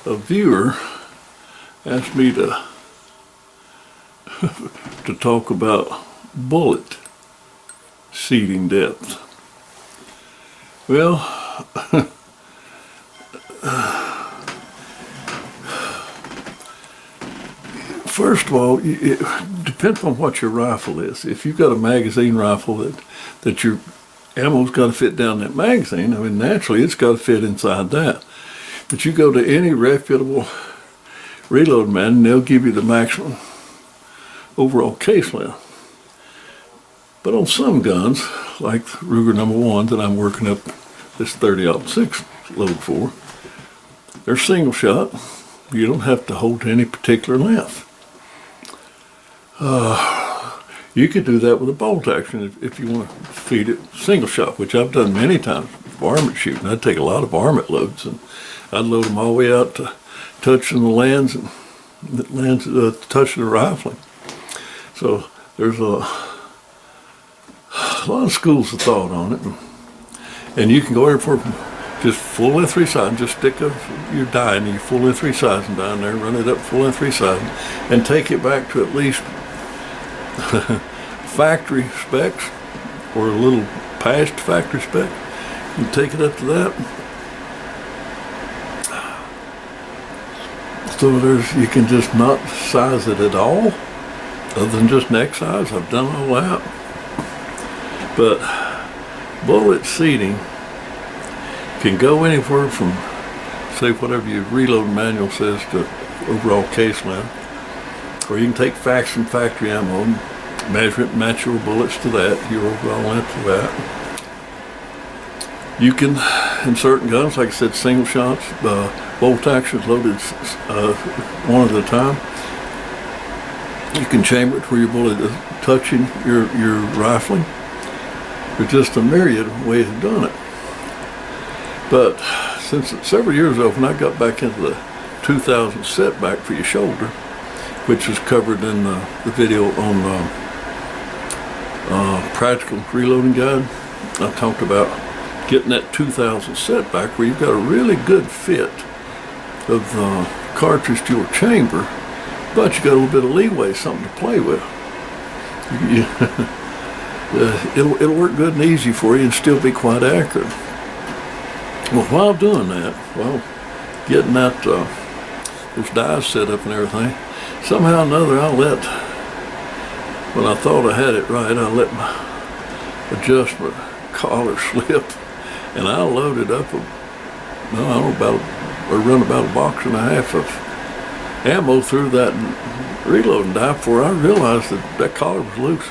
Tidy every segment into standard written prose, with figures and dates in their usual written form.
a viewer asked me to to talk about bullet seating depth. Well, first of all, it depends on what your rifle is. If you've got a magazine rifle that your ammo's got to fit down that magazine, I mean, naturally it's got to fit inside that. But you go to any reputable reload man and they'll give you the maximum overall case length. But on some guns, like Ruger number 1 that I'm working up this 30-06 load for, they're single shot. You don't have to hold to any particular length. You could do that with a bolt action if you want to feed it single shot, which I've done many times for varmint shooting. I'd take a lot of varmint loads and I'd load them all the way out to touching the lands and touching the rifling. So there's a lot of schools of thought on it, and you can go in for just full length 3 sides, just stick your die in your full length 3 sides and down there, run it up full length 3 sides, and take it back to at least factory specs or a little past factory spec. You take it up to that. So you can just not size it at all, other than just neck size. I've done all that. But bullet seating can go anywhere from, say, whatever your reload manual says to overall case length. Or you can take facts from factory ammo, measure it, match your bullets to that, your overall length of that. You can, in certain guns, like I said, single shots, bolt actions loaded one at a time. You can chamber it where your bullet is touching your rifling. There's just a myriad of ways of doing it. But since several years ago, when I got back into the 2000 setback for your shoulder, which was covered in the video on Practical Reloading Guide, I talked about getting that 2000 setback where you've got a really good fit of the cartridge to your chamber, but you got a little bit of leeway, something to play with. It'll work good and easy for you and still be quite accurate. Well, while doing that, getting that those dies set up and everything, somehow or another when I thought I had it right, I let my adjustment collar slip, and I loaded up run about a box and a half of ammo through that reloading die before I realized that collar was loose.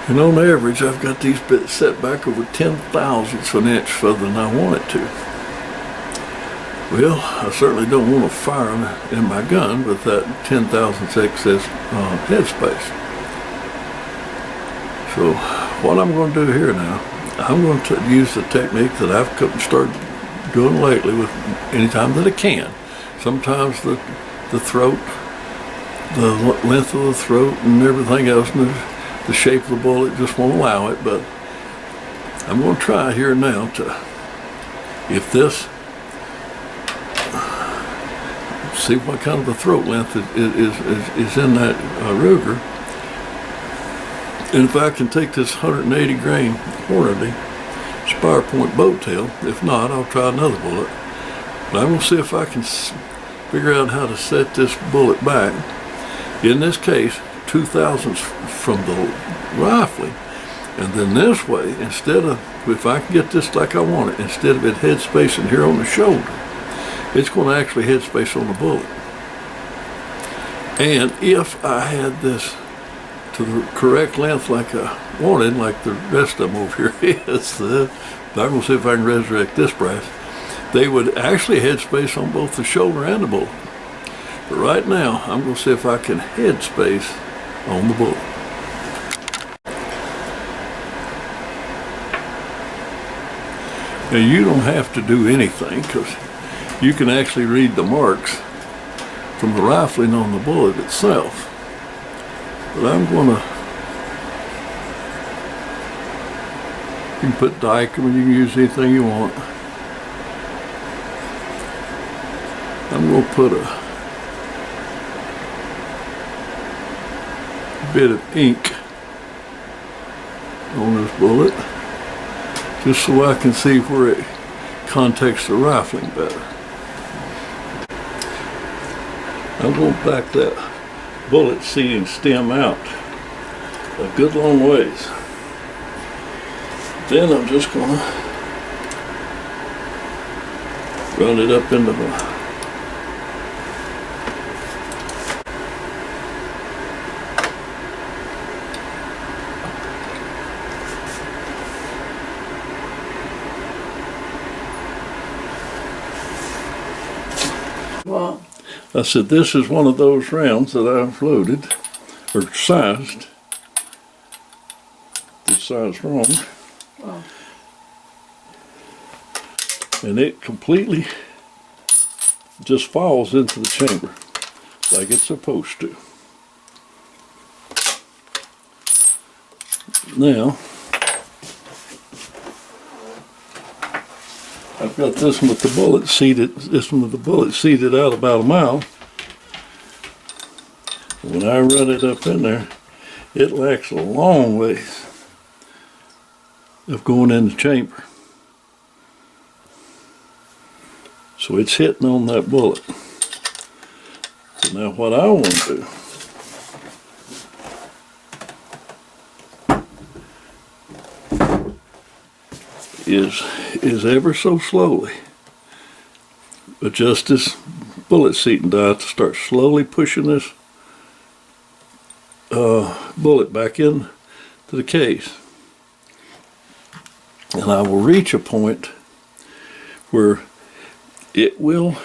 And on average, I've got these bits set back over 10/1000ths of an inch further than I want it to. Well, I certainly don't want to fire them in my gun with that 10/1000ths excess headspace. So what I'm going to do here now, I'm going to use the technique that I've started doing lately with anytime that I can. Sometimes the throat, the length of the throat and everything else, and the shape of the bullet just won't allow it, but I'm going to try here now see what kind of a throat length is in that Ruger. And if I can take this 180 grain Hornady Spire Point boat tail, if not, I'll try another bullet. But I'm going to see if I can figure out how to set this bullet back. In this case, 2/1000ths from the rifling, and then this way, if I can get this like I want it, instead of it head spacing here on the shoulder, it's going to actually head space on the bullet. And if I had this to the correct length like I wanted, like the rest of them over here is, I'm going to see if I can resurrect this brass, they would actually head space on both the shoulder and the bullet. But right now, I'm going to see if I can head space on the bullet. Now, you don't have to do anything, because you can actually read the marks from the rifling on the bullet itself. But I'm going to, you can put Dykem and you can use anything you want. I'm going to put a bit of ink on this bullet just so I can see where it contacts the rifling better. I'm going to back that bullet seating stem out a good long ways. Then I'm just going to run it up into my Well, I said, this is one of those rounds that I've loaded, or sized. This size wrong. well, And it completely just falls into the chamber like it's supposed to. Now, I've got this one with the bullet seated out about a mile. When I run it up in there, it lacks a long ways of going in the chamber. So it's hitting on that bullet. So now what I want to do is ever so slowly adjust this bullet seating die to start slowly pushing this bullet back in to the case. And I will reach a point where it will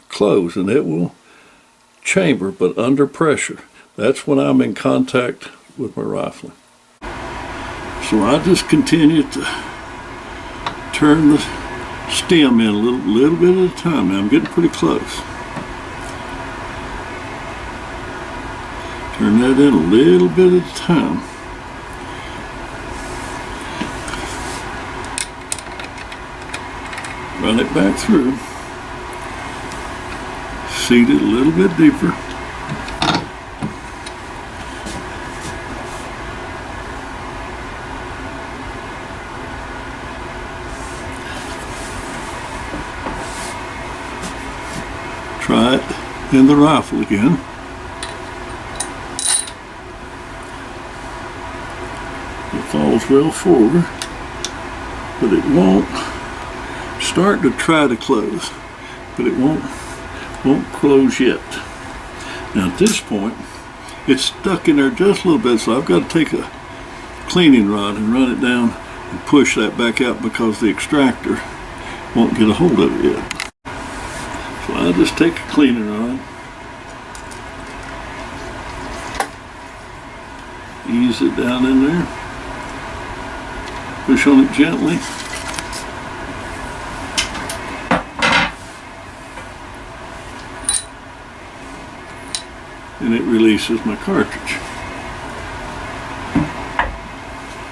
close and it will chamber, but under pressure. That's when I'm in contact with my rifling. So I just continue to turn the stem in a little bit at a time. Now I'm getting pretty close. Turn that in a little bit at a time. Run it back through. Seat it a little bit deeper. Try it in the rifle again. It falls well forward, but it won't. Start to try to close, but it won't close yet. Now at this point, it's stuck in there just a little bit, so I've got to take a cleaning rod and run it down and push that back out because the extractor won't get a hold of it yet. So I'll just take a cleaning rod, ease it down in there, push on it gently. And it releases my cartridge.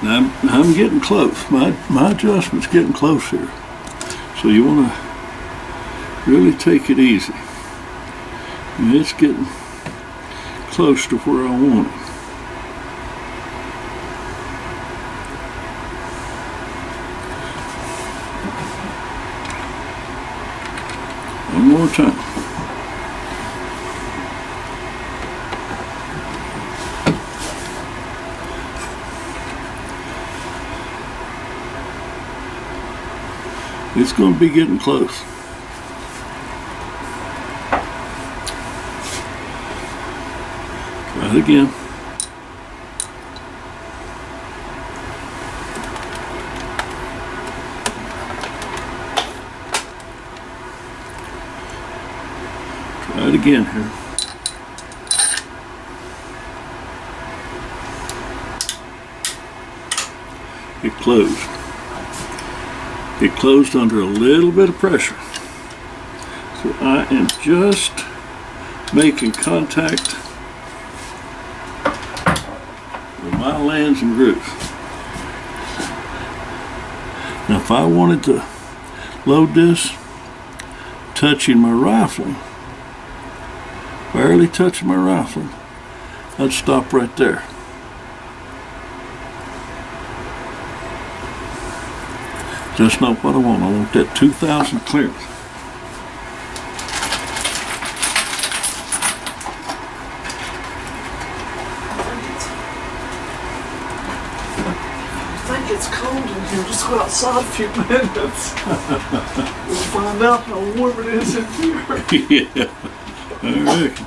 Now I'm getting close. My adjustment's getting close here. So you want to really take it easy. And it's getting close to where I want it. One more time. It's going to be getting close. Try it again. Try it again here. It closed. It closed under a little bit of pressure. So I am just making contact with my lands and grooves. Now if I wanted to load this touching my rifling, barely touching my rifle, I'd stop right there. That's not what I want. I want that 2,000 clearance. I think it's cold in here. Just go outside a few minutes. We'll find out how warm it is in here. Yeah, I reckon.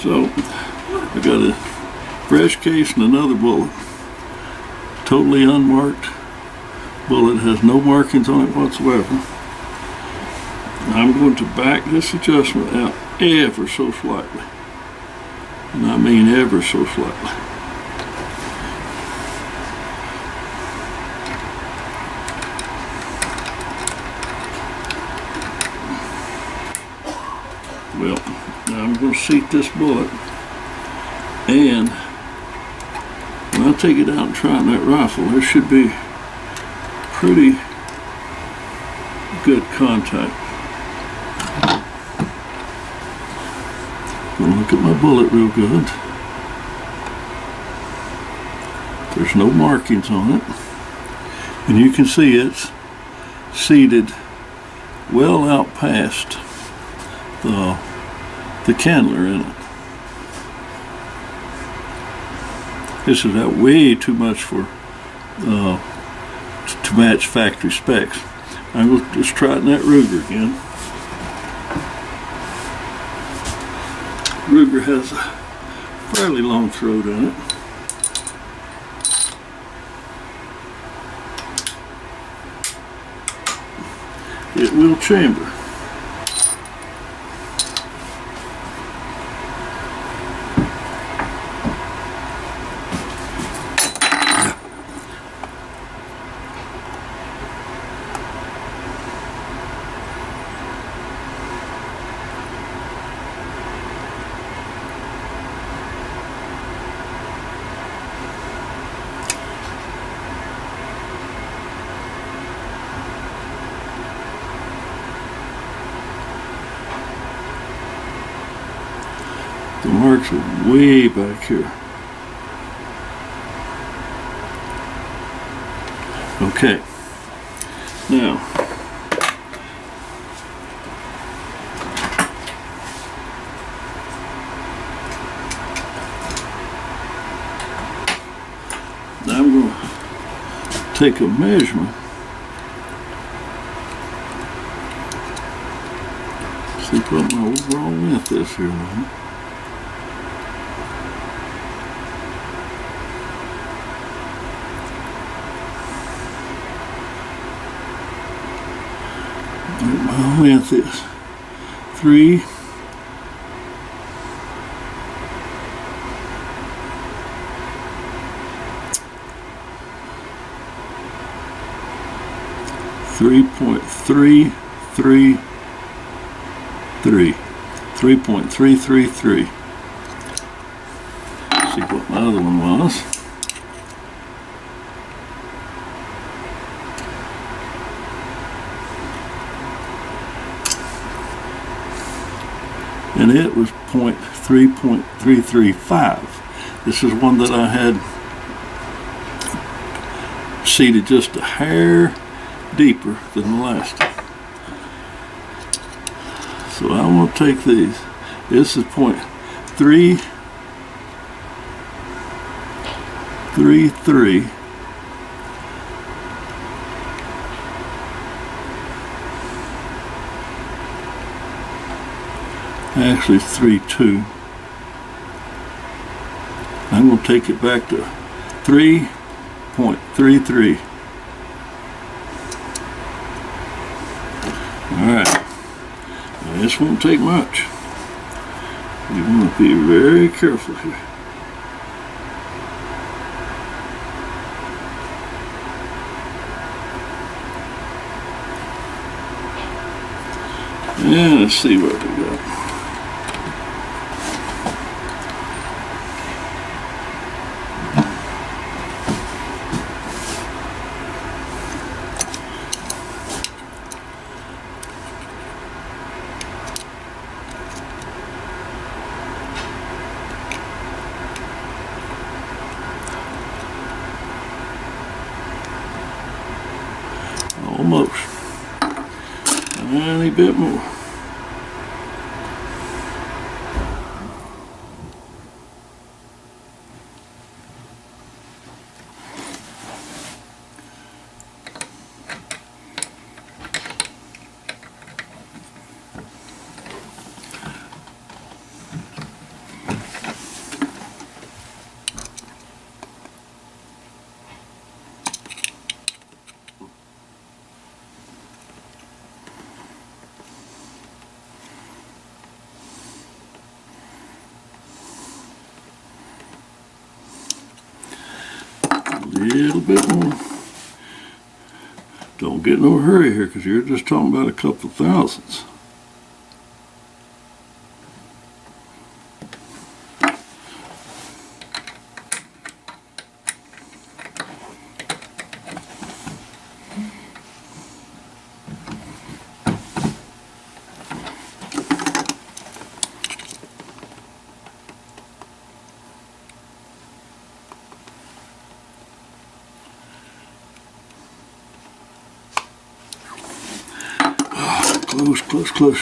So, I got a fresh case and another bullet. Totally unmarked bullet, has no markings on it whatsoever. I'm going to back this adjustment out ever so slightly. And I mean ever so slightly. Well, now I'm going to seat this bullet, and when I take it out and try it in that rifle, there should be pretty good contact. Gonna look at my bullet real good. There's no markings on it, and you can see it's seated well out past the candler in it. This is out way too much for to match factory specs. I'm going to just try it in that Ruger again. Ruger has a fairly long throat in it. It will chamber. The marks are way back here. Okay. Now, I'm going to take a measurement. See what my overall length is here now. My length is 3 3.333 3.333. See what my other one was. And it was 3.335. This is one that I had seated just a hair deeper than the last one. So I want to take these. This is 0.333. Actually 3.2. I'm going to take it back to 3.33. Alright. Now this won't take much. You want to be very careful here. And let's see what we got. Tiny bit more. Little bit more. Don't get no hurry here, because you're just talking about a couple of thousands. Close, close, close.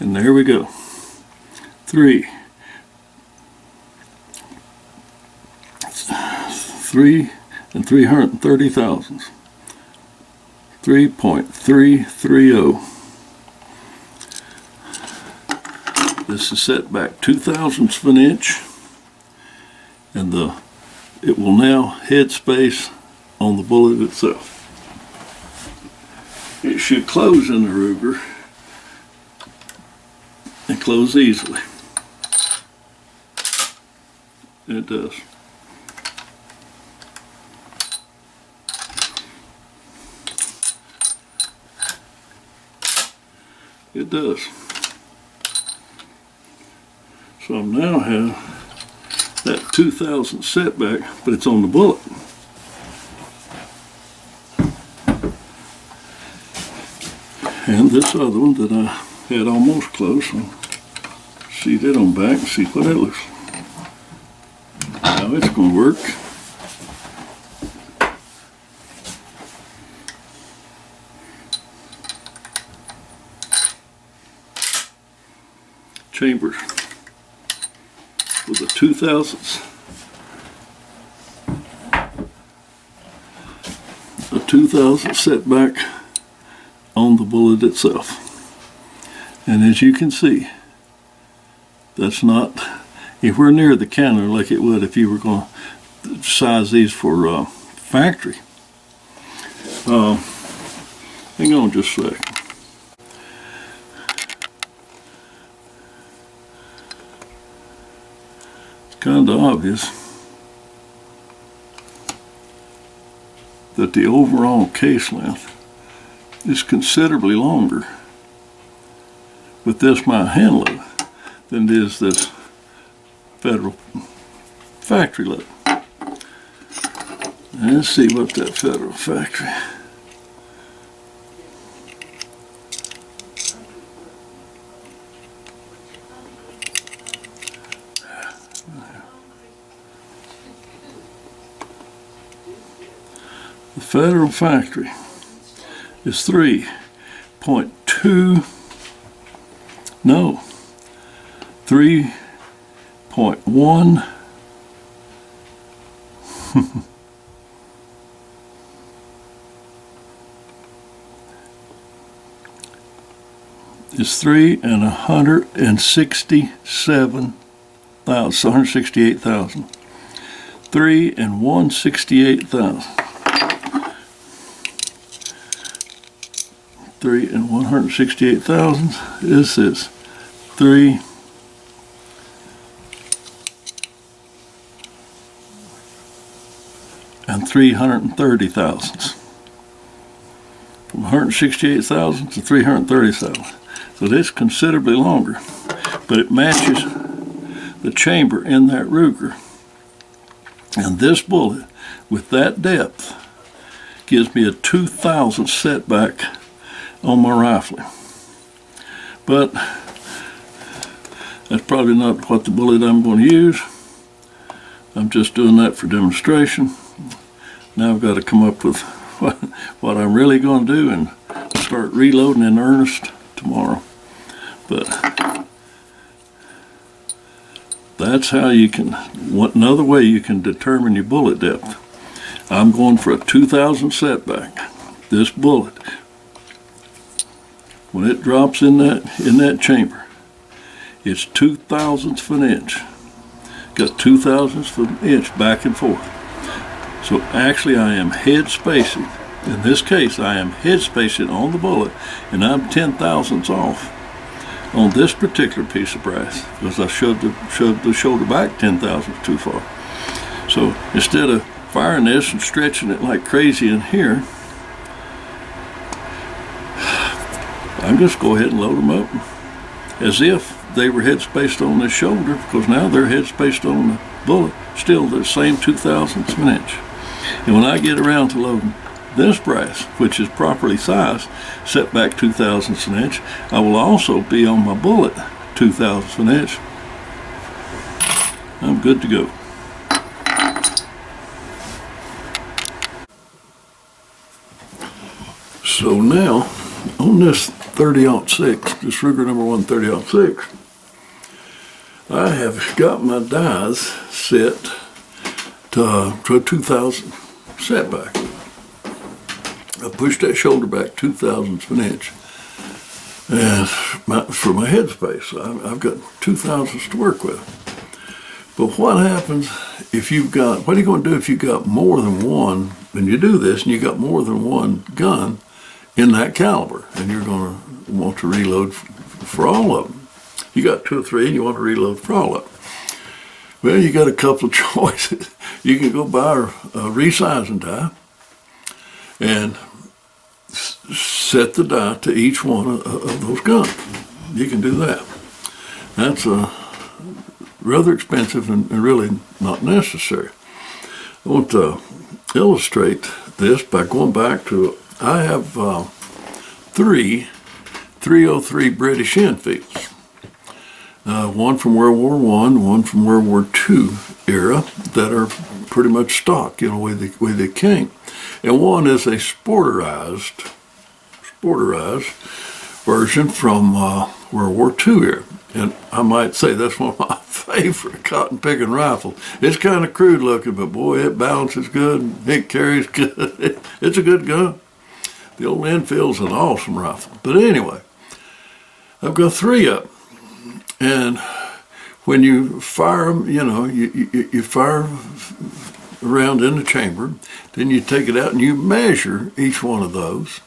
And there we go. 3 and 330 thousandths. 3.330. This is set back 2/1000ths of an inch, and it will now head space on the bullet itself. It should close in the Ruger and close easily. It does. It does. So I now have that 2/1000 setback, but it's on the bullet. And this other one that I had almost close, I'll see that on back and see what it looks like. Now it's going to work. Chambers with a 2/1000ths, a 2/1000 setback on the bullet itself. And as you can see, that's not anywhere near the counter like it would if you were going to size these for factory. Hang on just a second. Kind of obvious that the overall case length is considerably longer with this my hand load than it is this Federal factory load. Let's see what that Federal factory. The Federal factory is 3.2, no, 3.1 is 168,000. 3 and 168,000. 3 and 168,000 is this. 3 and 330 thousandths. 168 thousandths to 330 thousandths. So this is considerably longer, but it matches the chamber in that Ruger. And this bullet, with that depth, gives me a 2,000 setback on my rifling. But that's probably not what the bullet I'm going to use. I'm just doing that for demonstration. Now I've got to come up with what I'm really going to do and start reloading in earnest tomorrow. But that's how you can, another way you can determine your bullet depth. I'm going for a 2,000 setback. This bullet, when it drops in that chamber, it's 2,000ths of an inch. Got 2,000ths of an inch back and forth. So actually I am head spacing. In this case, I am head spacing on the bullet, and I'm 10,000ths off on this particular piece of brass because I shoved the shoulder back 10,000ths too far. So instead of firing this and stretching it like crazy in here, I'm just go ahead and load them up as if they were head spaced on this shoulder, because now they're head spaced on the bullet, still the same 2,000ths of an inch. And when I get around to loading this brass, which is properly sized, set back 2,000ths of an inch, I will also be on my bullet 2,000ths of an inch. I'm good to go. So now, on this 30-06, this Ruger number 1 30-06, I have got my dies set to a 2,000 setback. I pushed that shoulder back 2,000ths of an inch, and for my head space, I've got 2,000ths to work with. But what happens if you've got, what are you going to do if you've got more than one, and you do this, and you got more than one gun in that caliber, and you're going to want to reload for all of them? You got 2 or 3 and you want to reload for all of them. Well, you got a couple of choices. You can go buy a resizing die and set the die to each one of those guns. You can do that. That's rather expensive and really not necessary. I want to illustrate this by going back to, I have 3 303 British Enfields. One from World War I, one from World War II era that are pretty much stock, the way they came. And one is a sporterized version from World War II era. And I might say that's one of my favorite cotton picking rifles. It's kind of crude looking, but boy, it balances good, it carries good. It's a good gun. The old Enfield's an awesome rifle. But anyway, I've got 3 up. And when you fire them, you fire around in the chamber, then you take it out and you measure each one of those.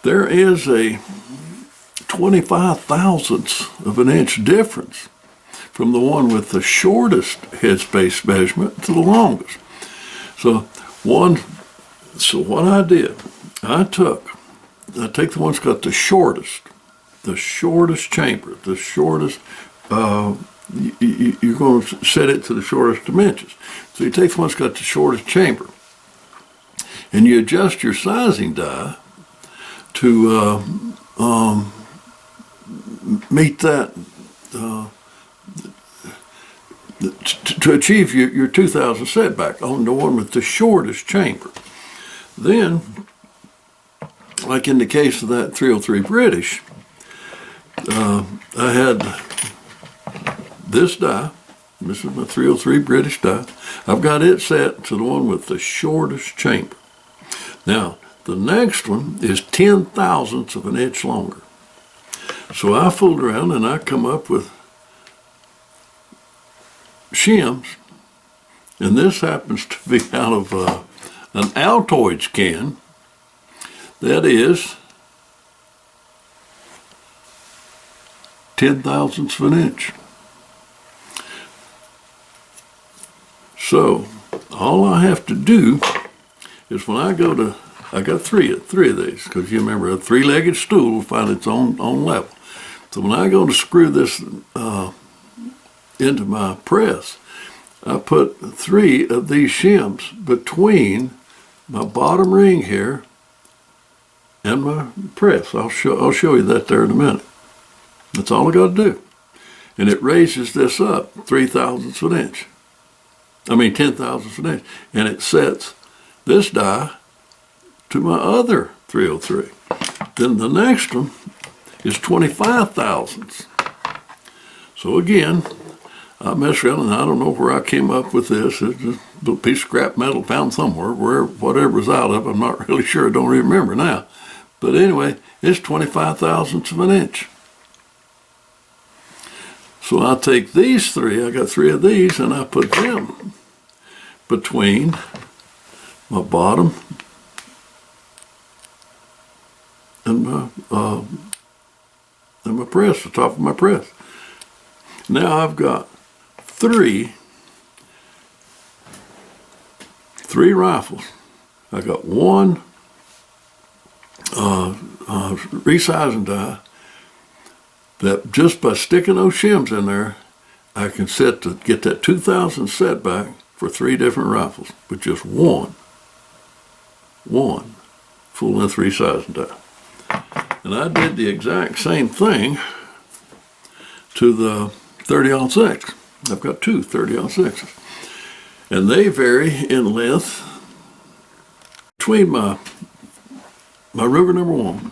There is a 25,000ths of an inch difference from the one with the shortest headspace measurement to the longest. So what I did, I take the one that's got the shortest chamber, the shortest, you're going to set it to the shortest dimensions. So you take the one that's got the shortest chamber, and you adjust your sizing die to meet that, to achieve your 2,000 setback on the one with the shortest chamber. Then, like in the case of that 303 British, I had this die. This is my 303 British die. I've got it set to the one with the shortest chamber. Now, the next one is 10,000ths of an inch longer. So I fooled around and I come up with shims, and this happens to be out of an Altoids can that is 10,000ths of an inch. So all I have to do is when I go to I got three of these, because you remember a three-legged stool will find its own level. So when I go to screw this into my press, I put three of these shims between my bottom ring here and my press. I'll show you that there in a minute. That's all I got to do. And it raises this up 3/1000ths of an inch. 10/1000ths of an inch. And it sets this die to my other 303. Then the next one is 25/1000ths. So again, I messed around, and I don't know where I came up with this. It's just a little piece of scrap metal found somewhere, where whatever's out of it, I'm not really sure. I don't even remember now. But anyway, it's 25/1000ths of an inch. So I take these three, I got three of these, and I put them between my bottom and my press, the top of my press. Now I've got three rifles. I got one resizing die that just by sticking those shims in there, I can get that 2,000 setback for three different rifles with just one full-length resizing die. And I did the exact same thing to the 30-06. I've got two 30-06s. And they vary in length between my Ruger number 1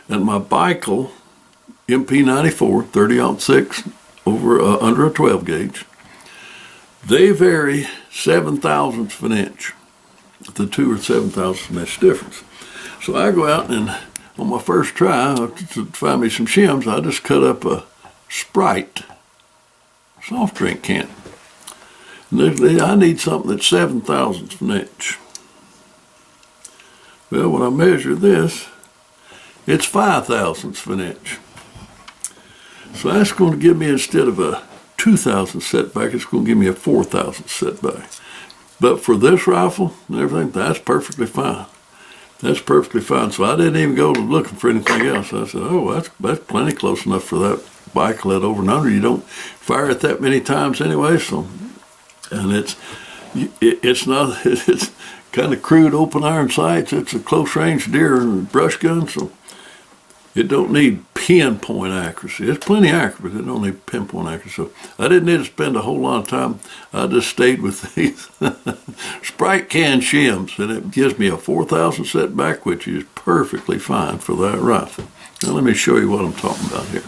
and my Bicol MP94 30-06 over under a 12 gauge. They vary 7/1000ths of an inch. The two are 7/1000ths of an inch difference. So I go out and on my first try to find me some shims, I just cut up a Sprite soft drink can. And I need something that's 7/1000ths of an inch. Well, when I measure this, it's 5/1000ths of an inch. So that's going to give me, instead of a 2,000 setback, it's going to give me a 4,000 setback. But for this rifle and everything, that's perfectly fine. That's perfectly fine. So I didn't even go looking for anything else. I said, oh, that's plenty close enough for that Bicol at over and under. You don't fire it that many times anyway. So, and it's kind of crude open iron sights. It's a close range deer and brush gun. So it don't need pinpoint accuracy. It's plenty accurate, but it don't need pinpoint accuracy. So I didn't need to spend a whole lot of time. I just stayed with these Sprite can shims, and it gives me a 4,000 setback, which is perfectly fine for that rifle. Now let me show you what I'm talking about here.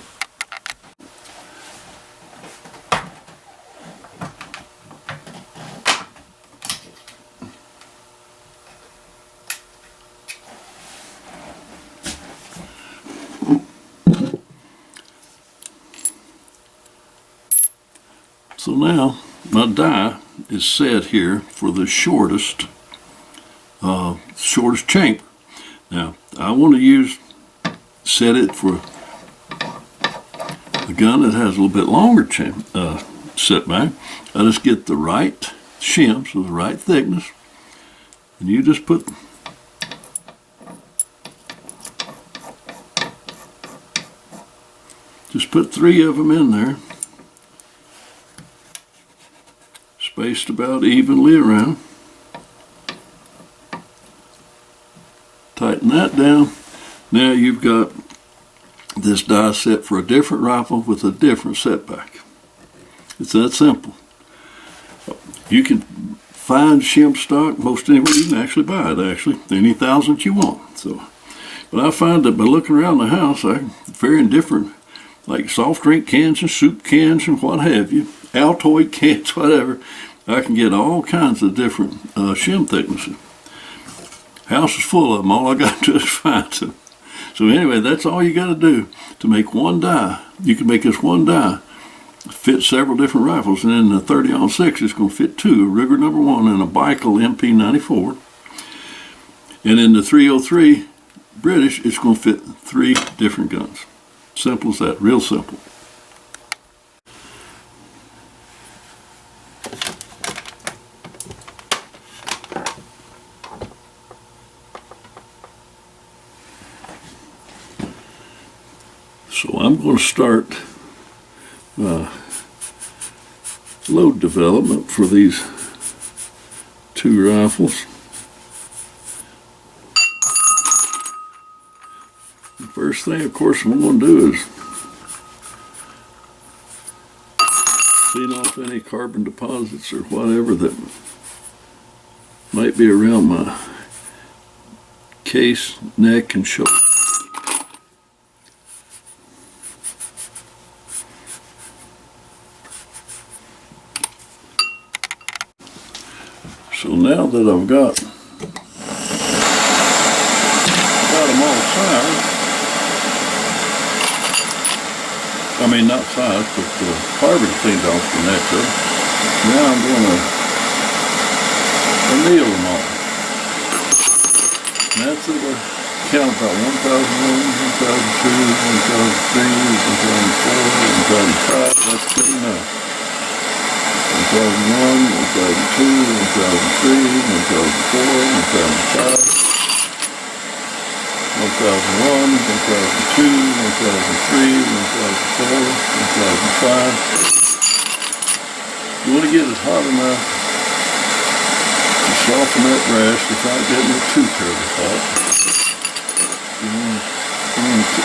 So now my die is set here for the shortest chamber. Now I want to set it for a gun that has a little bit longer setback. I just get the right shims of the right thickness, and you just put three of them in there, spaced about evenly around. Tighten that down. Now you've got this die set for a different rifle with a different setback. It's that simple. You can find shim stock most anywhere. You can actually buy it, any 1,000 you want. So, but I find that by looking around the house, I vary in different, like soft drink cans and soup cans and what have you, Altoid cans, whatever. I can get all kinds of different shim thicknesses. House is full of them. All I got to do is find them. So anyway, that's all you got to do to make one die. You can make this one die fit several different rifles, and in the 30-06 it's going to fit two, a Ruger number 1 and a Bicol MP94. And in the 303 British, it's going to fit three different guns. Simple as that, real simple. So I'm going to start load development for these two rifles. The first thing, of course, I'm going to do is clean off any carbon deposits or whatever that might be around my case, neck, and shoulder. So now that I've got them all sized, I mean not sized, but the carbon cleaned off the neck of them, now I'm going to anneal them all. And that's at a count about 1,001, 1,002, 1,003, 1,004, 1,005, that's good enough. 1,001, 1,002, 1,003, 1,004, 1,005, 1,001, 1,002, 1,003, 1,005. You want to get it hot enough to soften that brass without getting it too terribly hot.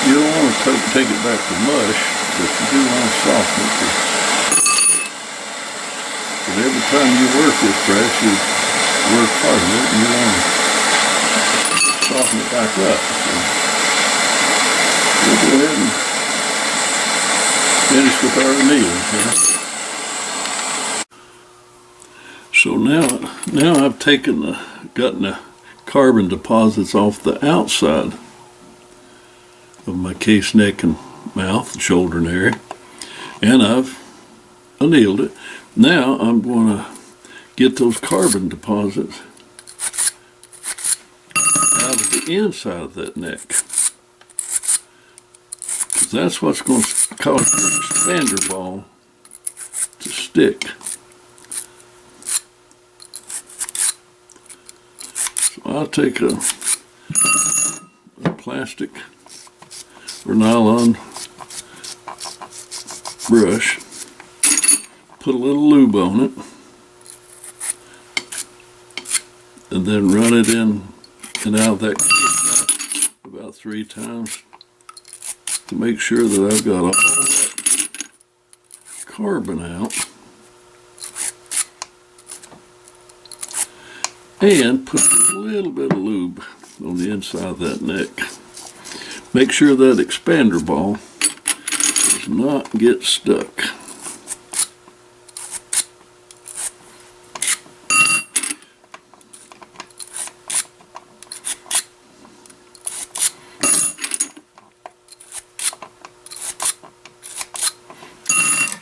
You don't want to take it back to mush, but you do want to soften it. But every time you work this brass, you work part of it, and you want to soften it back up. So we'll go ahead and finish with our annealing. So now I've gotten the carbon deposits off the outside of my case, neck, and mouth, and shoulder and area, and I've annealed it. Now I'm going to get those carbon deposits out of the inside of that neck, because that's what's going to cause the expander ball to stick. So I'll take a plastic or nylon brush, put a little lube on it, and then run it in and out of that case about 3 times to make sure that I've got all that carbon out. And put a little bit of lube on the inside of that neck. Make sure that expander ball does not get stuck.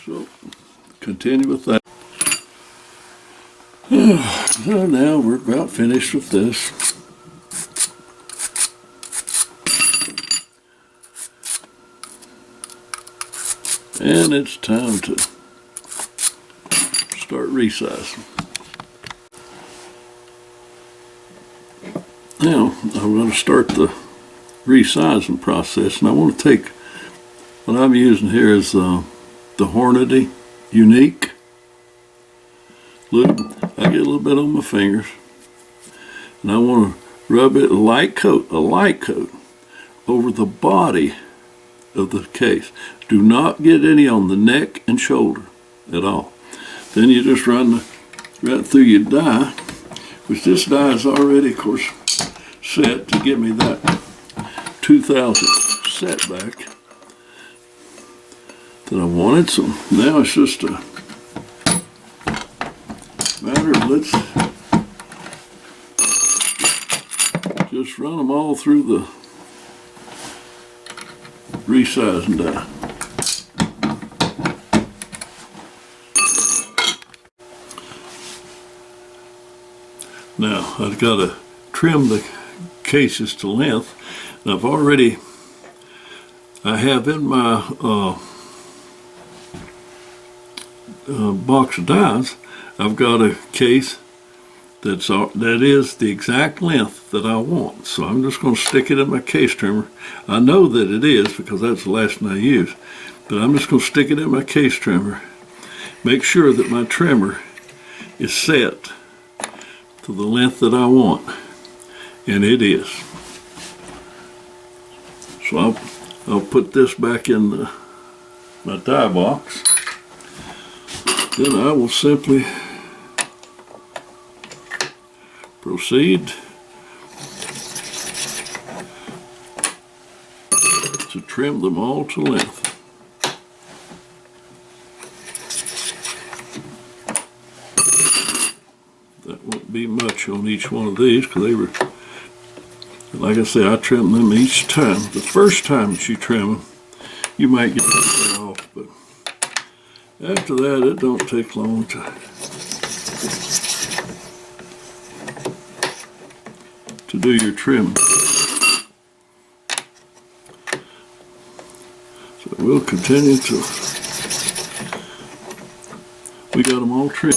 So, continue with that. So now we're about finished with this. And it's time to start resizing. Now I'm going to start the resizing process, and I want to take what I'm using here is the Hornady Unique lube. I get a little bit on my fingers, and I want to rub it a light coat over the body of the case. Do not get any on the neck and shoulder at all. Then you just run right through your die, which this die is already, of course, set to give me that 2,000 setback that I wanted. So now it's just a matter of let's just run them all through the resizing die. Now I've got to trim the cases to length, and I have in my box of dies, I've got a case that is the exact length that I want. So I'm just going to stick it in my case trimmer. I know that it is because that's the last one I use, but I'm just going to stick it in my case trimmer. Make sure that my trimmer is set to the length that I want, and it is. So I'll put this back in my die box. Then I will simply proceed to trim them all to length. That won't be much on each one of these because they were, like I said, I trim them each time. The first time that you trim them, you might get that off, but after that, it don't take long to do your trim. So we'll continue to, we got them all trimmed.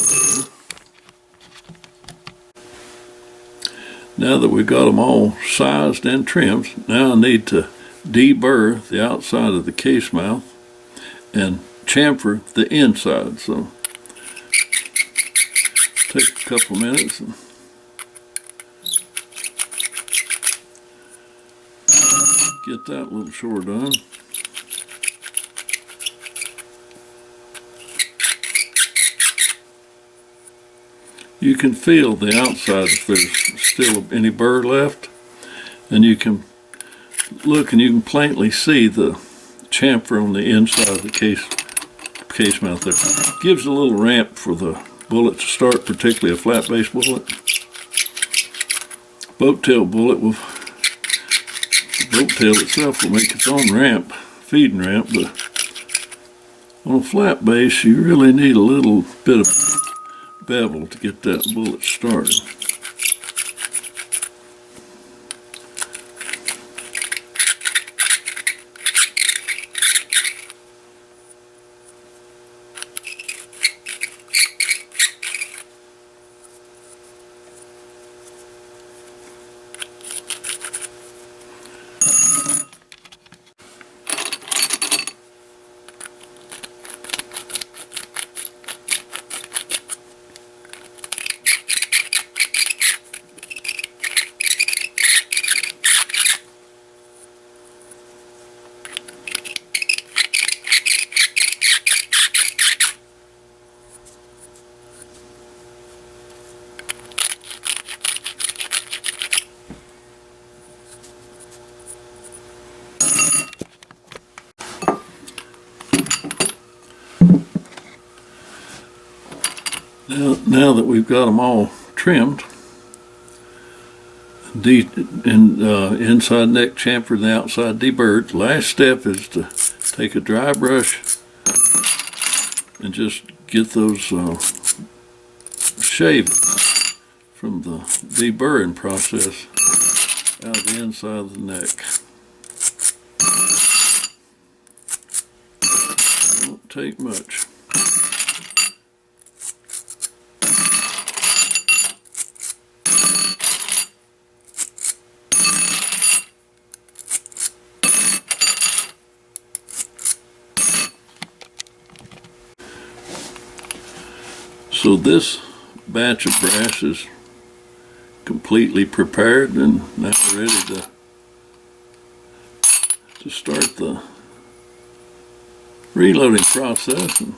Now that we've got them all sized and trimmed, now I need to deburr the outside of the case mouth and chamfer the inside. So take a couple minutes and get that little chore done. You can feel the outside if there's still any burr left, and you can look and you can plainly see the chamfer on the inside of the case mouth there. Gives a little ramp for the bullet to start, particularly a flat base bullet. Boat tail bullet will, the boat tail itself will make its own ramp, feeding ramp, but on a flat base you really need a little bit of bevel to get that bullet started. Now that we've got them all trimmed, inside neck chamfered and the outside deburred, the last step is to take a dry brush and just get those shavings from the deburring process out of the inside of the neck. Won't take much. So this batch of brass is completely prepared and now ready to start the reloading process and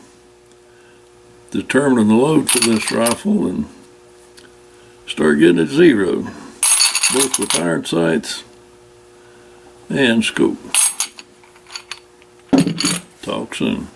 determining the load for this rifle and start getting it zeroed, both with iron sights and scope. Talk soon.